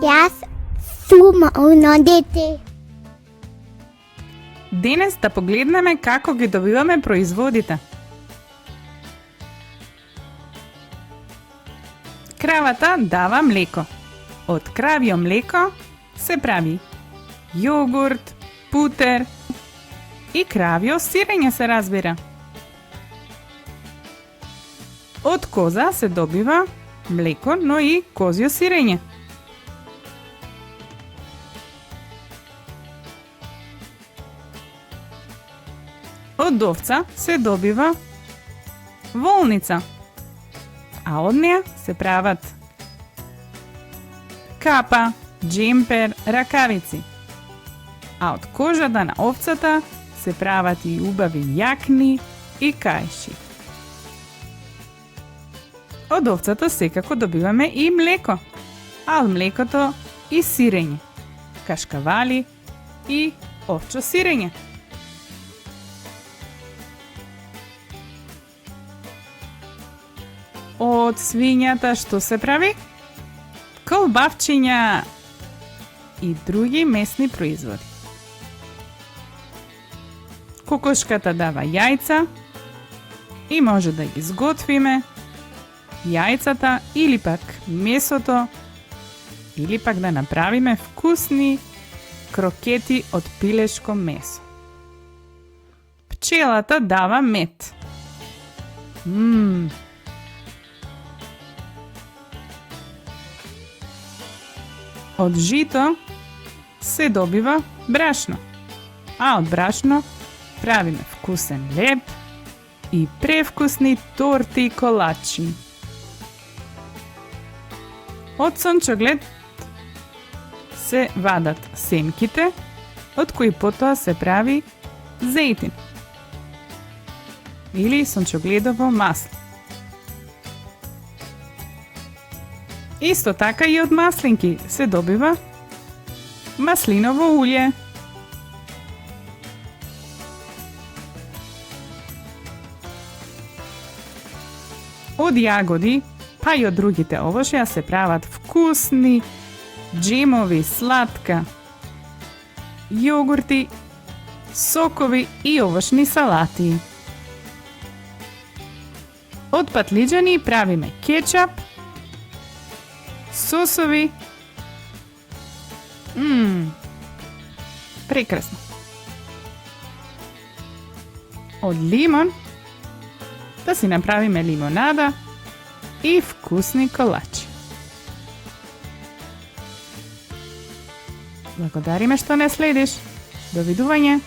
Јас сум оно дете. Денес да погледнеме како ги добиваме производите. Кравата дава млеко. Од кравјо млеко се прави јогурт, путер и кравјо сирење се разбира. Од коза се добива млеко, но и козјо сирење. Од овца се добива волница, а од неа се прават капа, джемпер, ракавици. А од кожата на овцата се прават и убави јакни и кајши. Од овцата секако добиваме и млеко, а од млекото и сирење, кашкавали и овчо сирење. Од свињата што се прави? Колбавчиња и други месни производи. Кокошката дава јајца и може да ги изготвиме јајцата или пак месото, или пак да направиме вкусни крокети од пилешко месо. Пчелата дава мед. Од жито се добива брашно, а од брашно правиме вкусен леб и превкусни торти и колачи. Од сончоглед се вадат семките, од кои потоа се прави зејтин или сончогледово масло. Исто така и од маслинки се добива маслиново улје. Од јагоди, па и од другите овошја се прават вкусни джемови, сладка, јогурти, сокови и овошни салати. Од патлиџани правиме кетчап, сосови. Прекрасно. Од лимон да си направиме лимонада и вкусни колачи. Благодариме што не следиш. Довидување.